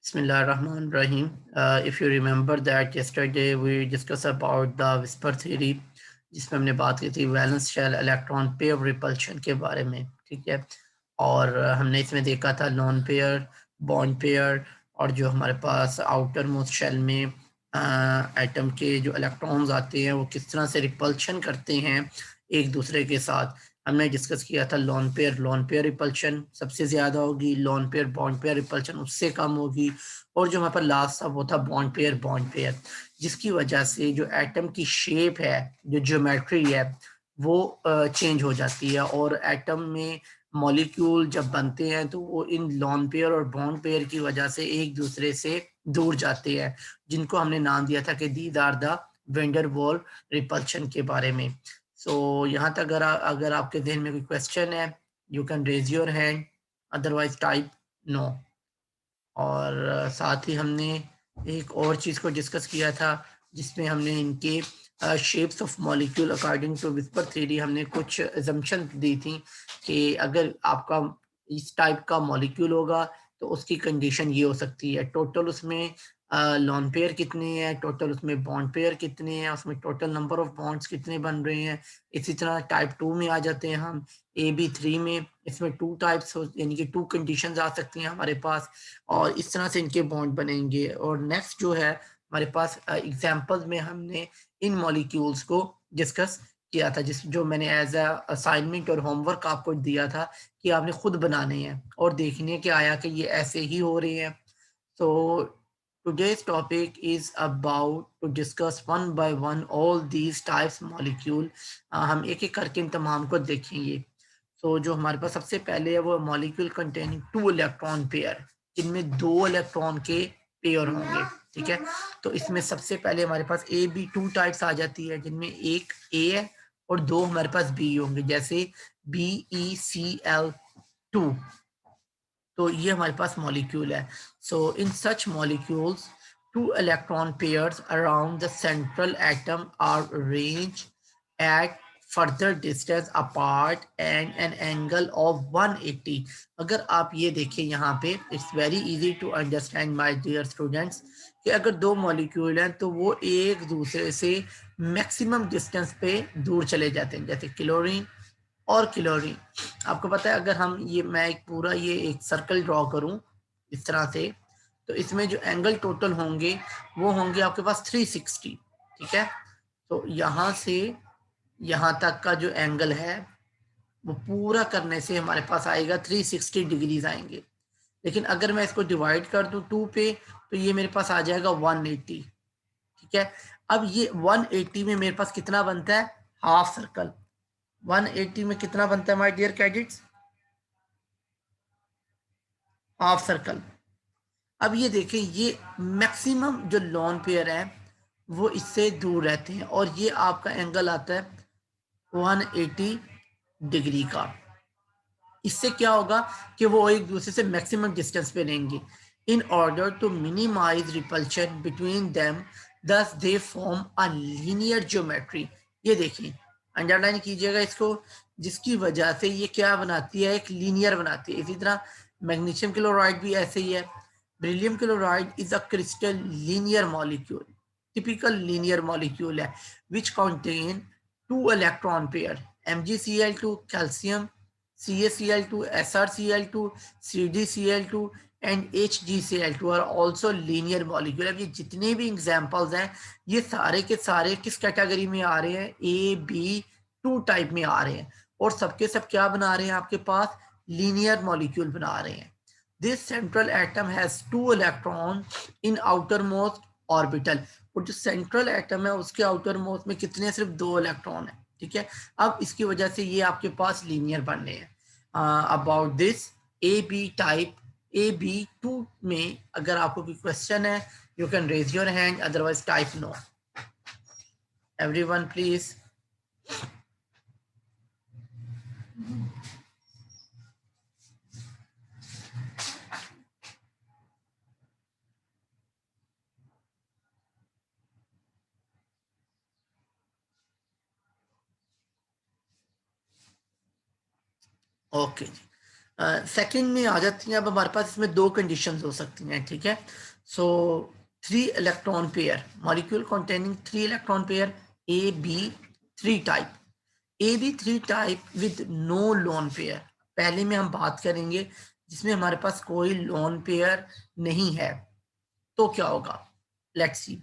Bismillahirrahmanirrahim. If you remember that yesterday we discussed about the whisper theory, जिसमें हमने बात की थी valence shell electron pair repulsion के बारे में, ठीक है। और हमने इसमें देखा था लॉन पेयर, बॉन्ड पेयर, और जो हमारे पास आउटर मोस्ट शेल में एटम के जो इलेक्ट्रॉन्स आते हैं वो किस तरह से रिपल्शन करते हैं एक दूसरे के साथ। हमने डिस्कस किया था लॉन पेयर रिपल्शन सबसे ज़्यादा होगी, lone pair bond pair repulsion उससे कम होगी, और जो हमारे पास लास्ट था वो था बॉन्ड पेयर, जिसकी वजह से जो एटम की शेप है, जो ज्योमेट्री है, वो चेंज हो जाती है। और एटम में मॉलिक्यूल जब बनते हैं तो वो इन लॉन पेयर और बॉन्ड पेयर की वजह से एक दूसरे से दूर जाते हैं, जिनको हमने नाम दिया था कि these are the van der Waals repulsion के बारे में। सो यहाँ तक अगर आपके ध्यान में कोई क्वेश्चन है, you can raise your hand, otherwise type no. और साथ ही हमने एक और चीज़ को डिस्कस किया था, जिसमें हमने इनके shapes of molecule according to VSEPR theory हमने कुछ एजम्पशन दी थी कि अगर आपका इस टाइप का मॉलिक्यूल होगा तो उसकी कंडीशन ये हो सकती है, टोटल उसमें लॉन पेयर कितने हैं, टोटल उसमें बॉन्ड पेयर कितने हैं, उसमें टोटल नंबर ऑफ बॉन्ड्स कितने बन रहे हैं। इसी तरह टाइप 2 में आ जाते हैं हम, AB3 में, इसमें 2 टाइप्स यानी कि 2 कंडीशंस आ सकती हैं हमारे पास, और इस तरह से इनके बॉन्ड बनेंगे। और नेक्स्ट जो है हमारे पास एग्जांपल्स में हमने इन मॉलिक्यूल्स को डिस्कस किया था, जिस जो मैंने एज अ असाइनमेंट और होमवर्क आपको दिया था कि आपने खुद बनाने हैं और देखने के आया कि ये ऐसे ही हो रहे हैं। सो today's topic is about to discuss one by one all these types molecule। हम एक एक करके इन तमाम को देखेंगे। सो जो हमारे पास सबसे पहले है वो मॉलिक्यूल कंटेनिंग 2 इलेक्ट्रॉन पेयर, जिनमें 2 इलेक्ट्रॉन के पेयर होंगे, ठीक है। तो इसमें सबसे पहले हमारे पास AB2 टाइप्स आ जाती है, जिनमें एक A है और 2 हमारे पास B होंगे, जैसे BeCl2। तो ये हमारे पास मॉलिक्यूल है। So in such molecules 2 electron pairs around the central atom are arranged at further distance apart and an angle of 180। अगर आप ये देखें यहाँ पे, it's very easy to understand my dear students, कि अगर 2 मॉलिक्यूल हैं तो वो एक दूसरे से मैक्सिमम डिस्टेंस पे दूर चले जाते हैं, जैसे क्लोरीन और क्लोरीन। आपको पता है, अगर हम ये मैं एक पूरा ये एक सर्कल ड्रॉ करूं इस तरह से, तो इसमें जो एंगल टोटल होंगे वो होंगे आपके पास 360, ठीक है। तो यहाँ से यहाँ तक का जो एंगल है वो पूरा करने से हमारे पास आएगा 360 डिग्रीज आएंगे। लेकिन अगर मैं इसको डिवाइड कर दूं 2 पे, तो ये मेरे पास आ जाएगा 180, ठीक है। अब ये 180 में मेरे पास कितना बनता है, हाफ सर्कल। 180 में कितना बनता है my dear cadets, half circle. अब ये देखें, ये मैक्सिमम जो लॉन पेयर है वो इससे दूर रहते हैं, और ये आपका एंगल आता है 180 डिग्री का। इससे क्या होगा कि वो एक दूसरे से मैक्सिमम डिस्टेंस पे रहेंगे। In order to minimize repulsion between them, thus they form a linear geometry. ये देखिए, अंडरलाइन कीजिएगा इसको, जिसकी वजह से ये क्या बनाती है, एक लीनियर बनाती है। इसी तरह मैग्नीशियम क्लोराइड भी ऐसे ही है। Beryllium chloride is a crystal linear molecule, typical linear molecule है, which contain 2 electron pair, MgCl2 calcium, CaCl2, SrCl2, CdCl2 and HgCl2 are also linear molecule. अब ये जितने भी एग्जाम्पल्स हैं ये सारे के सारे किस कैटेगरी में आ रहे हैं, AB2 टाइप में आ रहे हैं, और सबके सब क्या बना रहे हैं, आपके पास लीनियर मॉलिक्यूल बना रहे हैं। This central atom has 2 electron in outer most orbital. और जो सेंट्रल एटम है उसके आउटर मोस्ट में कितने, सिर्फ 2 इलेक्ट्रॉन है, ठीक है। अब इसकी वजह से ये आपके पास लीनियर बन रहे हैं। About this AB type, AB2 में अगर आपको कोई क्वेश्चन है, you can raise your hand, otherwise type no. Everyone please. Okay जी, सेकंड में आ जाती हैं। अब हमारे पास इसमें दो कंडीशंस हो सकती हैं, ठीक है। So 3 electron pair, molecule containing 3 electron pair, A B 3 type, A B 3 type with no lone pair. पहले में हम बात करेंगे जिसमें हमारे पास कोई लोन पेयर नहीं है, तो क्या होगा, let's see.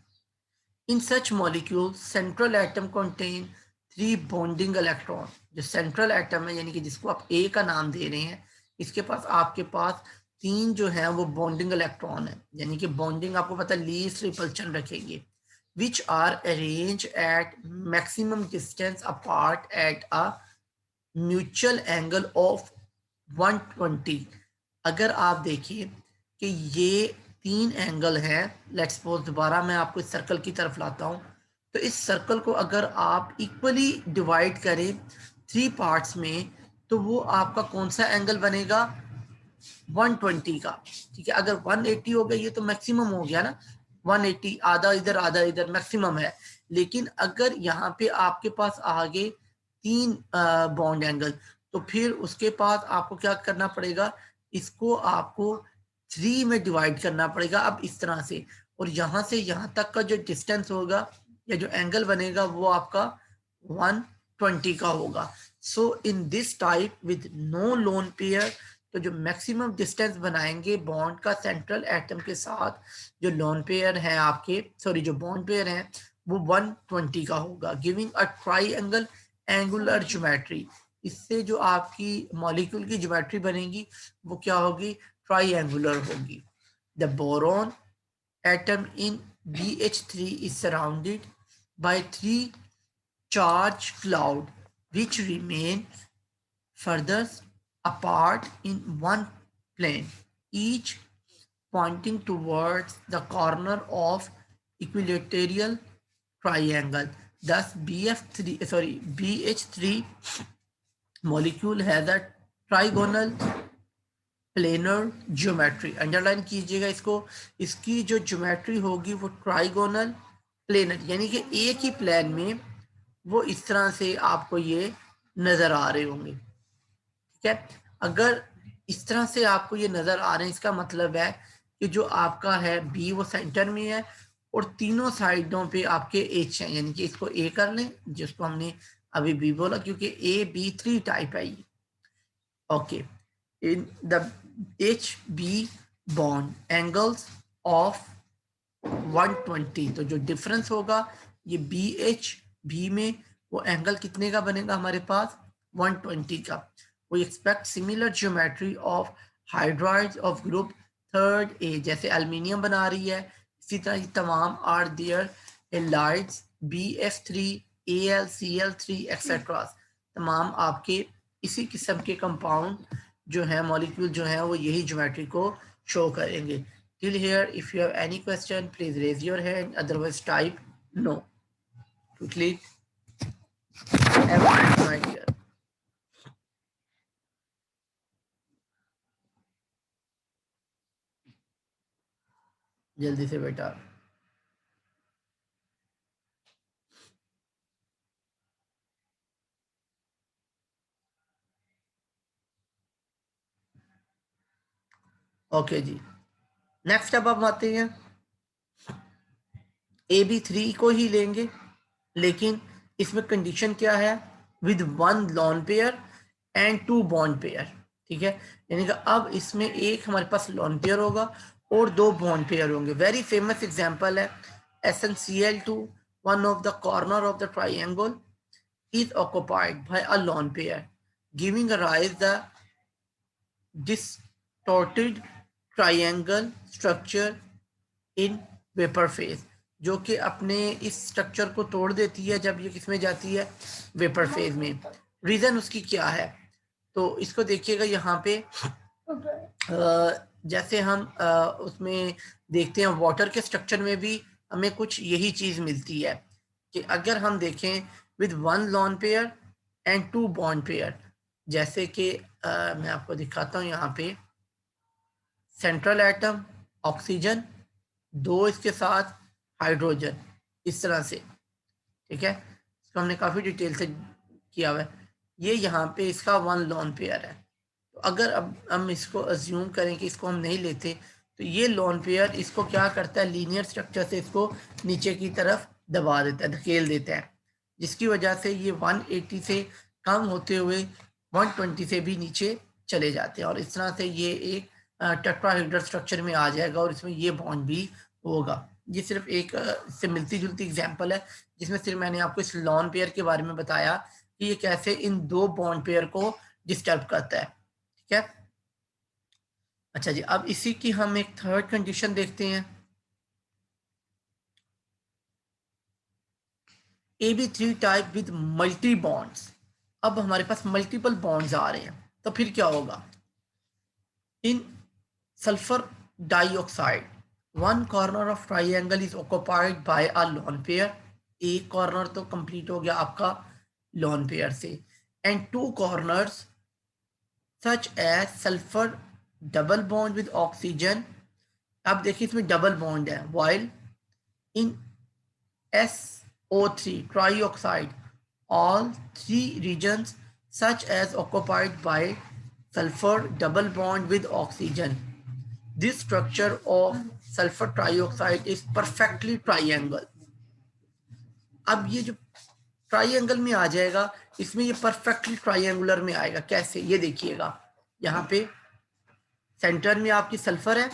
In such molecule central atom contain 3 bonding electron. जो सेंट्रल एटम है, यानी कि जिसको आप ए का नाम दे रहे हैं, इसके पास आपके पास 3 जो है वो बॉन्डिंग इलेक्ट्रॉन है, यानी कि बॉन्डिंग आपको पता है लीस्ट रिपल्शन रखेंगे, which are arrange at maximum distance apart at a mutual angle of 120। अगर आप देखिए कि ये 3 एंगल हैं, लेट्स सपोज, दोबारा मैं आपको इस सर्कल की तरफ लाता हूं, तो इस सर्कल को अगर आप इक्वली डिवाइड करें 3 पार्ट्स में, तो वो आपका कौन सा एंगल बनेगा, 120 का, ठीक है। अगर 180 हो गया, ये तो मैक्सिमम हो गया ना, 180, आधा इधर मैक्सिमम है। लेकिन अगर यहाँ पे आपके पास आगे 3 बॉन्ड एंगल, तो फिर उसके पास आपको क्या करना पड़ेगा, इसको आपको 3 में डिवाइड करना पड़ेगा, अब इस तरह से। और यहाँ से यहाँ तक का जो डिस्टेंस होगा या जो एंगल बनेगा वो आपका 120 का होगा। So in this type with no lone pair, तो जो मैक्सिमम डिस्टेंस बनाएंगे बॉन्ड का सेंट्रल एटम के साथ, जो लोन पेयर है आपके, सॉरी जो बॉन्ड पेयर है, वो 120 का होगा, giving a triangle angular geometry. इससे जो आपकी मॉलिक्यूल की ज्योमेट्री बनेगी वो क्या होगी, ट्राइएंगुलर होगी। The boron atom in BH3 is surrounded by 3 charge cloud which remain further apart in one plane, each pointing towards the corner of equilateral triangle. Thus, BH3 molecule has a trigonal planar geometry. Underline कीजिएगा इसको, इसकी जो geometry होगी वो trigonal planar, यानी कि एक ही plane में वो इस तरह से आपको ये नजर आ रहे होंगे, ठीक है। अगर इस तरह से आपको ये नजर आ रहे हैं, इसका मतलब है कि जो आपका है बी वो सेंटर में है और तीनों साइडों पे आपके एच हैं, यानी कि इसको ए कर लें, जिसको हमने अभी बी बोला, क्योंकि AB3 टाइप है ये, okay. in the HB bond angles of 120, तो जो डिफरेंस होगा ये BHB में, वो एंगल कितने का बनेगा हमारे पास, 120 का। वो expect similar geometry of hydrides of group third A, जैसे एल्युमिनियम बना रही है, इसी तरह ये तमाम are there halides BF3 AlCl3 etcetera, तमाम आपके इसी किस्म के कंपाउंड जो है, मॉलिक्यूल जो है, वो यही ज्योमेट्री को शो करेंगे। Till here, if you have any question, please raise your hand. Otherwise, type no. Quickly, everything right here. जल्दी से बेटा। ओके जी, नेक्स्ट अब हम आते हैं, AB3 को ही लेंगे, लेकिन इसमें कंडीशन क्या है, with 1 lone pair and 2 bond pair, ठीक है। यानी कि अब इसमें एक हमारे पास लॉन पेयर होगा और 2 बॉन्ड पेयर होंगे। वेरी फेमस एग्जांपल है SnCl2, one of the corner of the triangle is occupied by a lone pair, giving rise the distorted triangle structure in vapor phase, जो कि अपने इस स्ट्रक्चर को तोड़ देती है जब ये किसमें जाती है, वेपर फेज में। रीजन उसकी क्या है, तो इसको देखिएगा यहाँ पे, जैसे हम उसमें देखते हैं वाटर के स्ट्रक्चर में भी हमें कुछ यही चीज मिलती है कि अगर हम देखें with 1 lone pair and 2 bond pair, जैसे कि मैं आपको दिखाता हूँ यहाँ पे, सेंट्रल एटम ऑक्सीजन, 2 इसके साथ हाइड्रोजन, इस तरह से, ठीक है। इसको हमने काफी डिटेल से किया हुआ है। ये यहाँ पे इसका 1 लॉन पेयर है, तो अगर अब हम इसको अज्यूम करें कि इसको हम नहीं लेते, तो ये लोन पेयर इसको क्या करता है, लीनियर स्ट्रक्चर से इसको नीचे की तरफ दबा देता है, धकेल देता है, जिसकी वजह से ये 180 से कम होते हुए 120 से भी नीचे चले जाते हैं, और इस तरह से ये एक टेट्राहेड्रल स्ट्रक्चर में आ जाएगा और इसमें ये बॉन्ड भी होगा। ये सिर्फ एक इससे मिलती जुलती एग्जांपल है, जिसमें सिर्फ मैंने आपको इस लोन पेयर के बारे में बताया कि ये कैसे इन दो बॉन्ड पेयर को डिस्टर्ब करता है। ठीक है, अच्छा जी, अब इसी की हम एक थर्ड कंडीशन देखते हैं। AB3 type with multi bonds. अब हमारे पास मल्टीपल बॉन्ड्स आ रहे हैं, तो फिर क्या होगा, in sulphur dioxide one corner of triangle is occupied by a lone pair. एक कॉर्नर तो कंप्लीट हो गया आपका लोन पेयर से, and two corners such as sulphur double bond with oxygen. अब देखिए इसमें डबल बॉन्ड है, while in SO3 trioxide all three regions such as occupied by sulfur double bond with oxygen. This structure of sulfur trioxide is perfectly triangle. अब ये जो triangle में आ जाएगा, इसमें ये परफेक्टली ट्राइंगुलर में आएगा। कैसे, ये देखिएगा, यहाँ पे सेंटर में आपकी सल्फर है,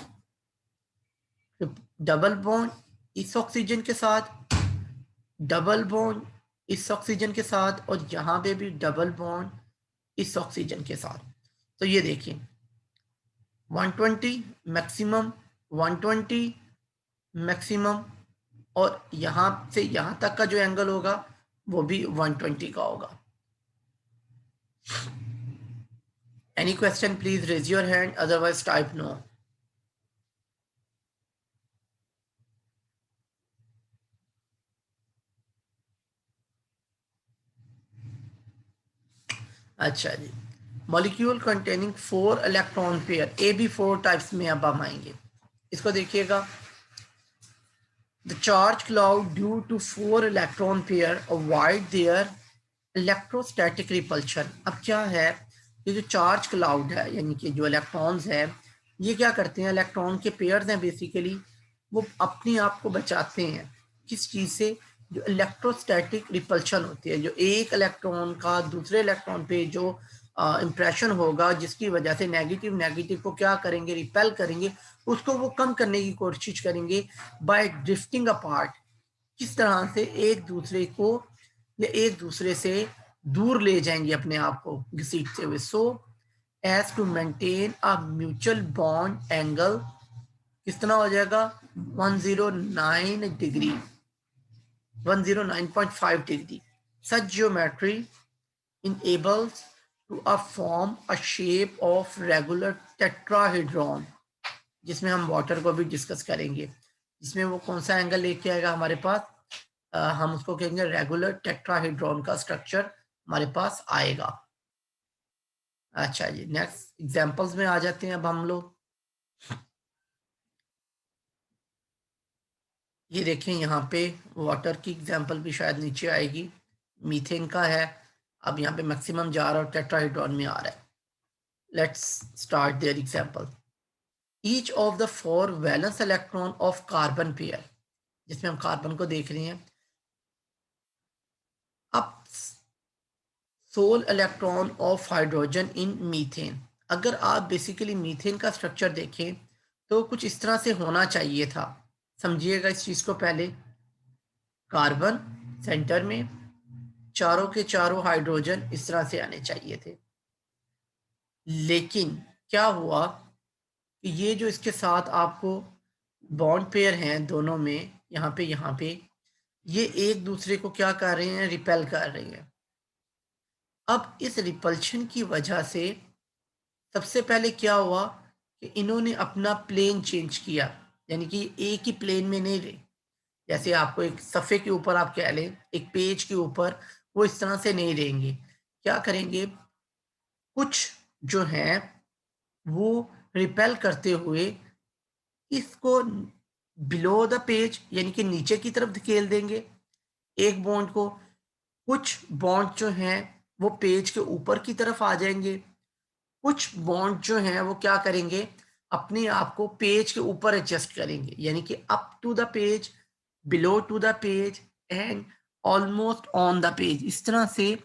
डबल बॉन्ड इस ऑक्सीजन के साथ, डबल बॉन्ड इस ऑक्सीजन के साथ, और यहाँ पे भी डबल बॉन्ड इस ऑक्सीजन के साथ। तो ये देखिए 120 मैक्सिमम, 120 मैक्सिमम, और यहाँ से यहाँ तक का जो एंगल होगा वो भी 120 का होगा। Any question please raise your hand, otherwise type no. अच्छा जी, molecule containing 4 electron pair, AB4 types में अब हम आएंगे। इसको देखिएगा, the charge cloud due to 4 electron pair avoid their electrostatic repulsion. अब क्या है, ये जो चार्ज क्लाउड है, यानी कि जो इलेक्ट्रॉन्स है, ये क्या करते हैं, इलेक्ट्रॉन के पेयर्स हैं बेसिकली, वो अपने आप को बचाते हैं किस चीज़ से, जो इलेक्ट्रोस्टैटिक रिपल्शन होती है, जो एक इलेक्ट्रॉन का दूसरे इलेक्ट्रॉन पे जो इम्प्रेशन होगा, जिसकी वजह से नेगेटिव नेगेटिव को क्या करेंगे, रिपेल करेंगे, उसको वो कम करने की कोशिश करेंगे बाय ड्रिफ्टिंग अपार्ट। किस तरह से एक दूसरे को या एक दूसरे से दूर ले जाएंगे अपने आप को घसीटते हुए, so as to maintain a mutual bond angle. कितना हो जाएगा, 109 degree, 109.5 degree. Such geometry enables to form a shape of regular tetrahedron, जिसमें हम वाटर को भी डिस्कस करेंगे, जिसमें वो कौन सा एंगल लेके आएगा हमारे पास, हम उसको कहेंगे रेगुलर टेट्राहेड्रॉन का स्ट्रक्चर हमारे पास आएगा। अच्छा जी, नेक्स्ट एग्जांपल्स में आ जाते हैं अब हम लोग। ये देखें, यहाँ पे वाटर की एग्जांपल भी शायद नीचे आएगी, मीथेन का है। अब यहाँ पे मैक्सिमम जा रहा है और टेट्राहेड्रॉन में आ रहा है। Let's start their example. Each of the 4 valence electron of carbon pair, जिसमें हम कार्बन को देख रहे हैं, अब sole electron of hydrogen in methane. अगर आप बेसिकली मीथेन का स्ट्रक्चर देखें तो कुछ इस तरह से होना चाहिए था, समझिएगा इस चीज़ को पहले। कार्बन सेंटर में, चारों के चारों हाइड्रोजन इस तरह से आने चाहिए थे, लेकिन क्या हुआ कि ये जो इसके साथ आपको बॉन्ड पेयर हैं दोनों में, यहाँ पे ये एक दूसरे को क्या कर रहे हैं, रिपेल कर रहे हैं। अब इस रिपल्शन की वजह से सबसे पहले क्या हुआ कि इन्होंने अपना प्लेन चेंज किया, यानी कि एक ही प्लेन में नहीं रहे। जैसे आपको एक सफ़े के ऊपर आप कह लें, एक पेज के ऊपर, वो इस तरह से नहीं रहेंगे। क्या करेंगे, कुछ जो हैं वो रिपेल करते हुए इसको बिलो द पेज, यानी कि नीचे की तरफ धकेल देंगे एक बॉन्ड को। कुछ बॉन्ड जो हैं वो पेज के ऊपर की तरफ आ जाएंगे, कुछ बॉन्ड जो हैं वो क्या करेंगे, अपने आप को पेज के ऊपर एडजस्ट करेंगे, यानी कि up to the page, below to the page and almost on the page, इस तरह से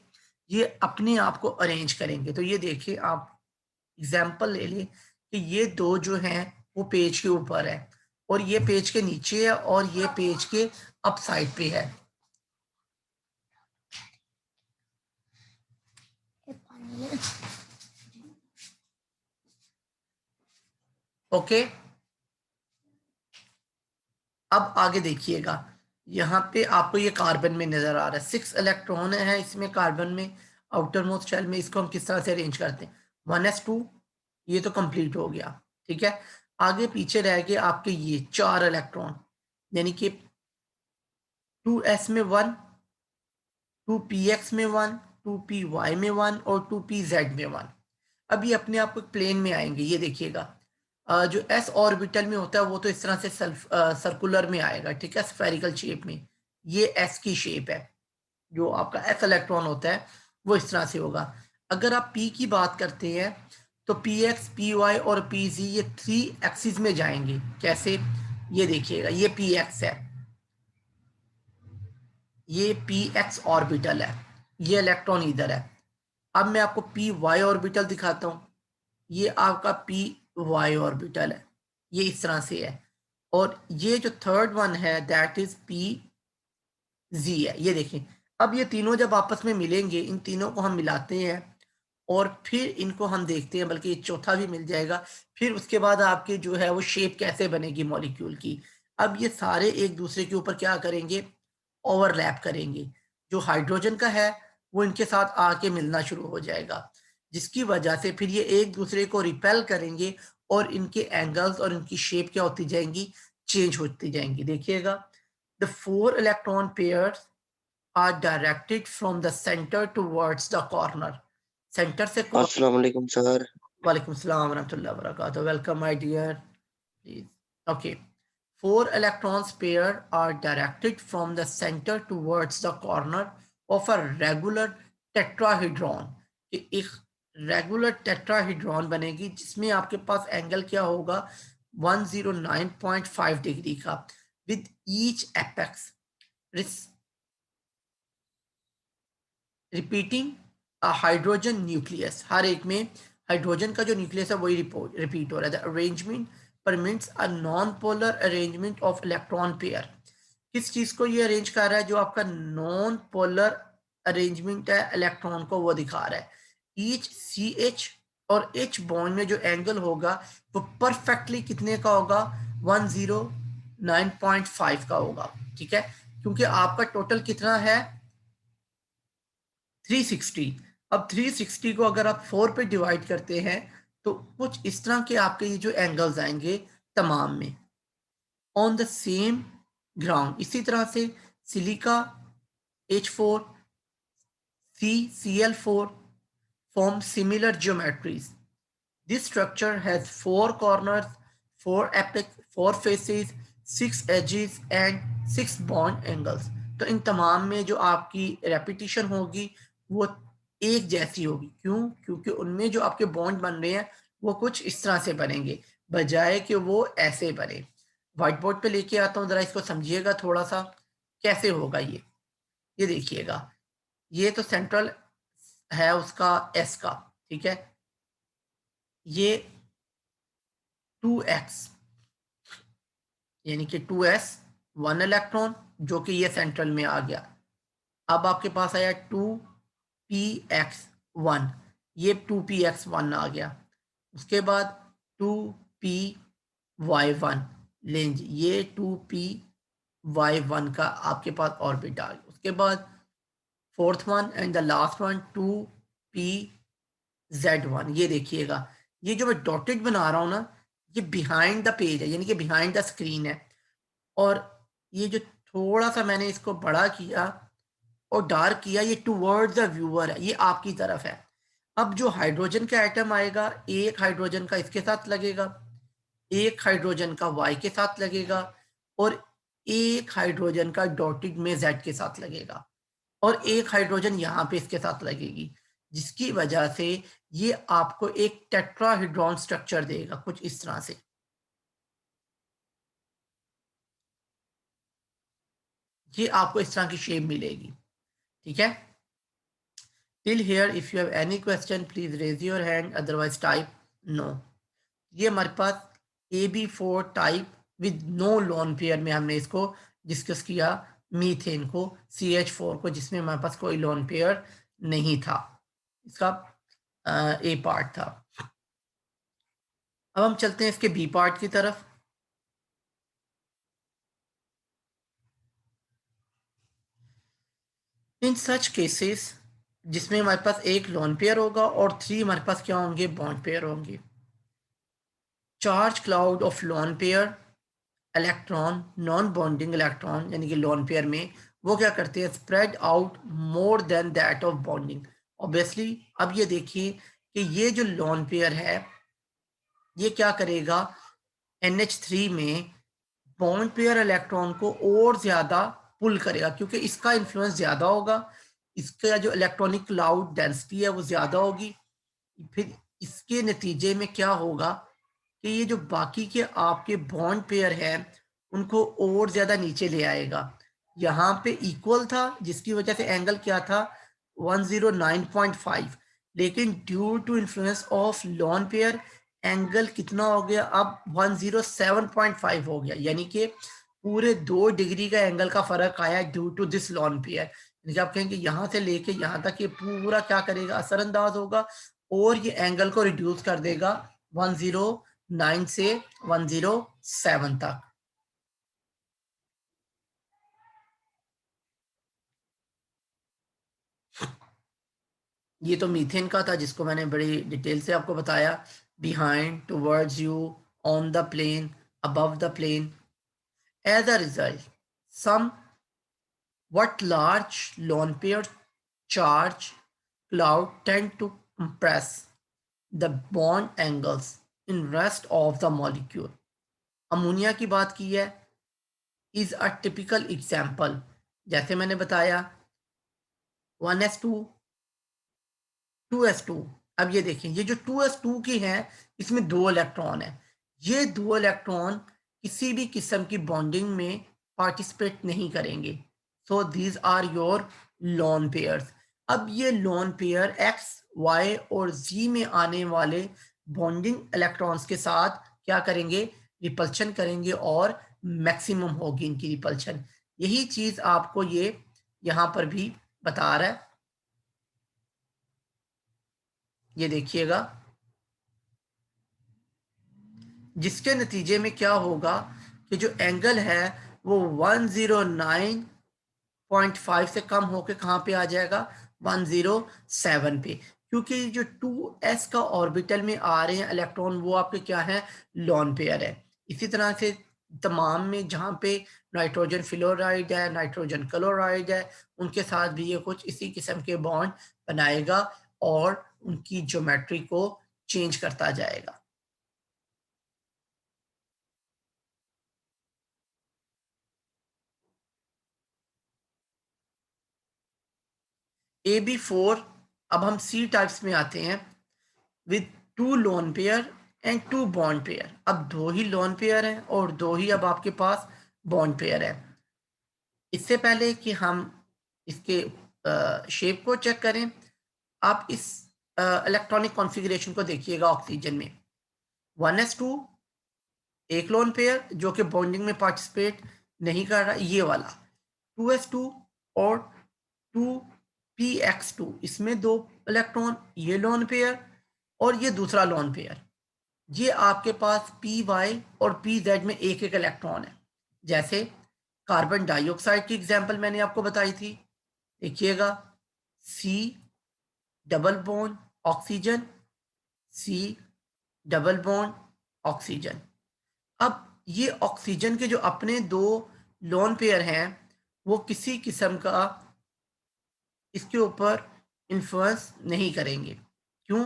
ये अपने आप को अरेंज करेंगे। तो ये देखिए आप एग्जाम्पल ले लें कि ये दो जो हैं वो पेज के ऊपर है और ये पेज के नीचे है और ये पेज के अप साइड पे है। ओके, अब आगे देखिएगा, यहाँ पे आपको ये कार्बन में नजर आ रहा है, 6 इलेक्ट्रॉन है इसमें कार्बन में, आउटर मोस्ट शेल में। इसको हम किस तरह से अरेंज करते हैं, 1s2, ये तो कंप्लीट हो गया, ठीक है। आगे पीछे रह गए आपके ये 4 इलेक्ट्रॉन, यानी कि 2s में 1, 2px में 1, 2py में 1 और 2pz में 1। अब ये अपने आप को प्लेन में आएंगे, ये देखिएगा। जो s ऑर्बिटल में होता है वो तो इस तरह से सर्कुलर में आएगा, ठीक है, स्फेरिकल शेप में। ये s की शेप है, जो आपका s इलेक्ट्रॉन होता है वो इस तरह से होगा। अगर आप p की बात करते हैं तो px, py और pz ये 3 एक्सिस में जाएंगे। कैसे, ये देखिएगा, ये px है, ये px ऑर्बिटल है, ये इलेक्ट्रॉन इधर है। अब मैं आपको पी वाई ऑर्बिटल दिखाता हूँ, ये आपका पी वाई ऑर्बिटल है, ये इस तरह से है। और ये जो थर्ड वन है दैट इज पी जी है, ये देखिए। अब ये तीनों जब आपस में मिलेंगे, इन तीनों को हम मिलाते हैं और फिर इनको हम देखते हैं, बल्कि चौथा भी मिल जाएगा। फिर उसके बाद आपकी जो है वो शेप कैसे बनेगी मॉलिक्यूल की। अब ये सारे एक दूसरे के ऊपर क्या करेंगे, ओवरलैप करेंगे। जो हाइड्रोजन का है वो इनके साथ आके मिलना शुरू हो जाएगा, जिसकी वजह से फिर ये एक दूसरे को रिपेल करेंगे और इनके एंगल्स और इनकी शेप क्या होती जाएंगी, चेंज होती जाएंगी। देखिएगा, the 4 electron pairs are directed from the centre towards the corner. Centre से अस्सलाम वालेकुम सर। वालेकुम सलाम वरहमतुल्लाहि वबरकातुहू, welcome my dear, please. Okay, 4 electrons pair are directed from the center towards the corner of a regular tetrahedron। कि एक रेगुलर टेट्राहेड्रॉन बनेगी जिसमें आपके पास एंगल क्या होगा, 109.5 डिग्री का, with each apex repeating a hydrogen nucleus. हर एक में हाइड्रोजन का जो न्यूक्लियस है वही रिपीट हो रहा है। The arrangement permits a non polar arrangement of electron pair. किस चीज को ये अरेंज कर रहा है, जो आपका नॉन पोलर अरेंजमेंट है इलेक्ट्रॉन को, वो दिखा रहा है। ईच सी एच और एच बॉन्ड में जो एंगल होगा वो परफेक्टली कितने का होगा, 109.5 का होगा, ठीक है। क्योंकि आपका टोटल कितना है, 360। अब 360 को अगर आप 4 पे डिवाइड करते हैं तो कुछ इस तरह के आपके ये जो एंगल्स आएंगे तमाम में, ऑन द सेम ग्राउंड। इसी तरह से silica H4, CCl4 form similar geometries. This structure has 4 corners, 4 apex, 4 faces, 6 edges and 6 bond angles। तो इन तमाम में जो आपकी रेपिटेशन होगी वो एक जैसी होगी। क्यों, क्योंकि उनमें जो आपके बॉन्ड बन रहे हैं वो कुछ इस तरह से बनेंगे, बजाय कि वो ऐसे बने। व्हाइट बोर्ड पे लेके आता हूँ, जरा इसको समझिएगा थोड़ा सा कैसे होगा ये देखिएगा। ये तो सेंट्रल है उसका एस का, ठीक है। ये 2x यानी कि 2s 1 इलेक्ट्रॉन जो कि ये सेंट्रल में आ गया। अब आपके पास आया 2px1, ये 2px1 आ गया। उसके बाद 2py1 लेंज, ये 2py1 का आपके पास ऑर्बिट आ गया। उसके बाद fourth one and the last one 2pz1। ये देखिएगा, ये जो मैं डॉटेड बना रहा हूं ना, ये बिहाइंड द पेज है, यानी कि बिहाइंड द स्क्रीन है। और ये जो थोड़ा सा मैंने इसको बड़ा किया और डार्क किया, ये टुवर्ड्स द व्यूअर है, ये आपकी तरफ है। अब जो हाइड्रोजन का एटम आएगा, एक हाइड्रोजन का इसके साथ लगेगा, एक हाइड्रोजन का वाई के साथ लगेगा और एक हाइड्रोजन का डॉटेड में जेड के साथ लगेगा और एक हाइड्रोजन यहाँ पे इसके साथ लगेगी, जिसकी वजह से ये आपको एक टेट्राहेड्रॉन स्ट्रक्चर देगा कुछ इस तरह से। ये आपको इस तरह की शेप मिलेगी, ठीक है। Till here if you have any question please raise your hand, otherwise type no. ये हमारे पास AB4 type with no lone pair में हमने इसको डिस्कस किया, मीथेन को, CH4 को, जिसमें हमारे पास कोई लोन पेयर नहीं था, इसका ए पार्ट था। अब हम चलते हैं इसके बी पार्ट की तरफ। इन सच केसेस जिसमें हमारे पास एक लोन पेयर होगा और 3 हमारे पास क्या होंगे, बॉन्ड पेयर होंगे। Charge cloud of lone pair electron, non bonding electron यानी कि लोन पेयर में वो क्या करते हैं, spread out more than that of bonding. Obviously अब ये देखिए कि ये जो लोन पेयर है ये क्या करेगा, NH3 में बॉन्ड पेयर इलेक्ट्रॉन को और ज्यादा पुल करेगा, क्योंकि इसका इन्फ्लुएंस ज्यादा होगा, इसका जो इलेक्ट्रॉनिक क्लाउड डेंसिटी है वो ज्यादा होगी। फिर इसके नतीजे में क्या होगा कि ये जो बाकी के आपके बॉन्ड पेयर हैं उनको और ज्यादा नीचे ले आएगा। यहाँ पे इक्वल था जिसकी वजह से एंगल क्या था, 109.5, लेकिन due to influence of lone pair angle कितना हो गया, अब 107.5 हो गया, यानी कि पूरे 2 डिग्री का एंगल का फर्क आया due to this lone pair. यानी कि आप कहेंगे यहाँ से लेके यहाँ तक ये पूरा क्या करेगा, असरअंदाज होगा और ये एंगल को रिड्यूस कर देगा 109 से 107 तक। ये तो मीथेन का था जिसको मैंने बड़ी डिटेल से आपको बताया। Behind, towards you, on the plane, above the plane. As a result some what large lone pair charge cloud tend to compress the bond angles in rest of the molecule। Ammonia की बात की है, is a typical example. जैसे मैंने बताया 1s2 2s2। अब ये देखें, ये जो 2s2 की है इसमें 2 इलेक्ट्रॉन है, ये 2 इलेक्ट्रॉन किसी भी किस्म की बॉन्डिंग में पार्टिसिपेट नहीं करेंगे। So these are your lone pairs. अब ये लोन पेयर एक्स, वाई और जी में आने वाले बॉन्डिंग इलेक्ट्रॉन्स के साथ क्या करेंगे, रिपल्शन करेंगे और मैक्सिमम होगी इनकी रिपल्शन। यही चीज आपको ये यहां पर भी बता रहा है। ये देखिएगा, जिसके नतीजे में क्या होगा कि जो एंगल है वो 109.5 से कम होकर कहाँ पे आ जाएगा, 107 पे, क्योंकि जो 2s का ऑर्बिटल में आ रहे हैं इलेक्ट्रॉन वो आपके क्या है, लोन पेयर है। इसी तरह से तमाम में जहाँ पे नाइट्रोजन फ्लोराइड है, नाइट्रोजन क्लोराइड है, उनके साथ भी ये कुछ इसी किस्म के बॉन्ड बनाएगा और उनकी ज्योमेट्री को चेंज करता जाएगा। AB4, अब हम C टाइप्स में आते हैं, with 2 lone pair and 2 bond pair. अब 2 ही लोन पेयर हैं और 2 ही अब आपके पास बॉन्ड पेयर है। इससे पहले कि हम इसके शेप को चेक करें, आप इस इलेक्ट्रॉनिक कॉन्फ़िगरेशन को देखिएगा। ऑक्सीजन में 1s2 एक लोन पेयर जो कि बॉन्डिंग में पार्टिसिपेट नहीं कर रहा, ये वाला 2s2 और 2px2, इसमें 2 इलेक्ट्रॉन, ये लोन पेयर और ये दूसरा लोन पेयर। ये आपके पास py और pz में एक एक इलेक्ट्रॉन है। जैसे कार्बन डाइऑक्साइड की एग्जांपल मैंने आपको बताई थी, देखिएगा C double bond oxygen, C double bond oxygen. अब ये ऑक्सीजन के जो अपने 2 लोन पेयर हैं वो किसी किस्म का इसके ऊपर इन्फ्लुएंस नहीं करेंगे। क्यों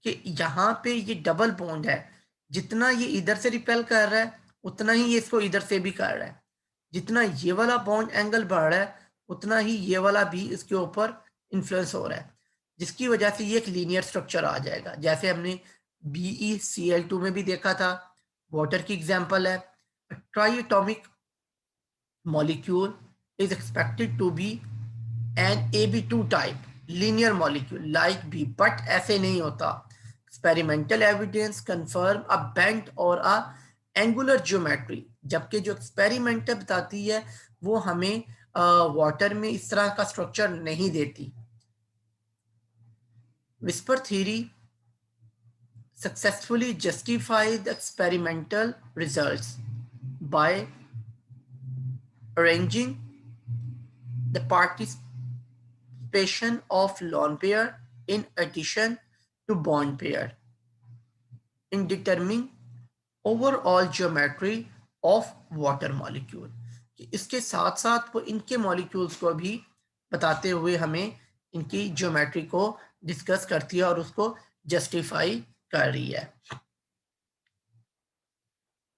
कि यहाँ पे ये डबल बॉन्ड है, जितना ये इधर से रिपेल कर रहा है उतना ही ये इसको इधर से भी कर रहा है। जितना ये वाला बॉन्ड एंगल बढ़ रहा है उतना ही ये वाला भी इसके ऊपर इन्फ्लुएंस हो रहा है। जिसकी वजह से ये एक लीनियर स्ट्रक्चर आ जाएगा, जैसे हमने BeCl2 में भी देखा था, वाटर की एग्जांपल है। Triatomic molecule is expected to be an AB2 type linear molecule like B, but ऐसे नहीं होता। Experimental evidence confirm a bent or a angular geometry, जबकि जो एक्सपेरिमेंट बताती है वो हमें वाटर में इस तरह का स्ट्रक्चर नहीं देती। Whisper theory successfully justify the experimental results by arranging the participation of lone pair in addition to bond pair in determining overall geometry of water molecule। इसके साथ साथ वो इनके मॉलिक्यूल्स को भी बताते हुए हमें इनकी ज्योमेट्री को डिस्कस करती है और उसको जस्टिफाई कर रही है।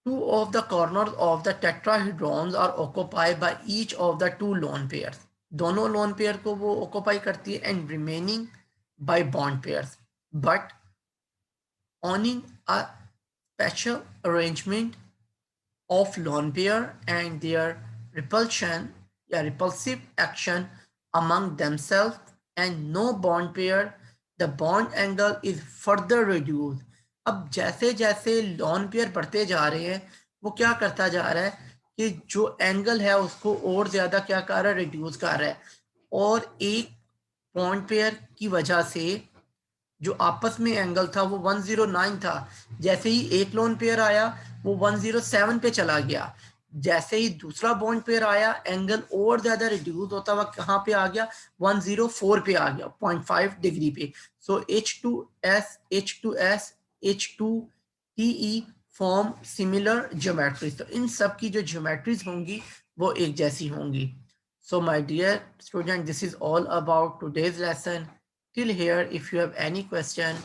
Two of the corners of the tetrahedrons are occupied by each of the two lone pairs। दोनों lone pair को वो occupy करती है and remaining by bond pairs, but owning a special arrangement of lone pair and their repulsion या repulsive action among themselves and no bond pair, the bond angle is further reduced। अब जैसे जैसे lone pair बढ़ते जा रहे हैं वो क्या करता जा रहा है कि जो एंगल है उसको और ज्यादा क्या कर रहा है, रिड्यूस कर रहा है। और एक बॉन्ड पेयर की वजह से जो आपस में एंगल था वो 109 था, जैसे ही एक लोन पेयर आया वो 107 पे चला गया। जैसे ही दूसरा बॉन्ड पेयर आया एंगल और ज्यादा रिड्यूस होता हुआ कहाँ पे आ गया, 104 पे आ गया, 0.5 डिग्री पे। सो H2S H2S H2TE form similar geometries. तो इन सब की जो ज्योमेट्रीज होंगी वो एक जैसी होंगी। So my dear student, this is all about today's lesson. Till here, if you have any question,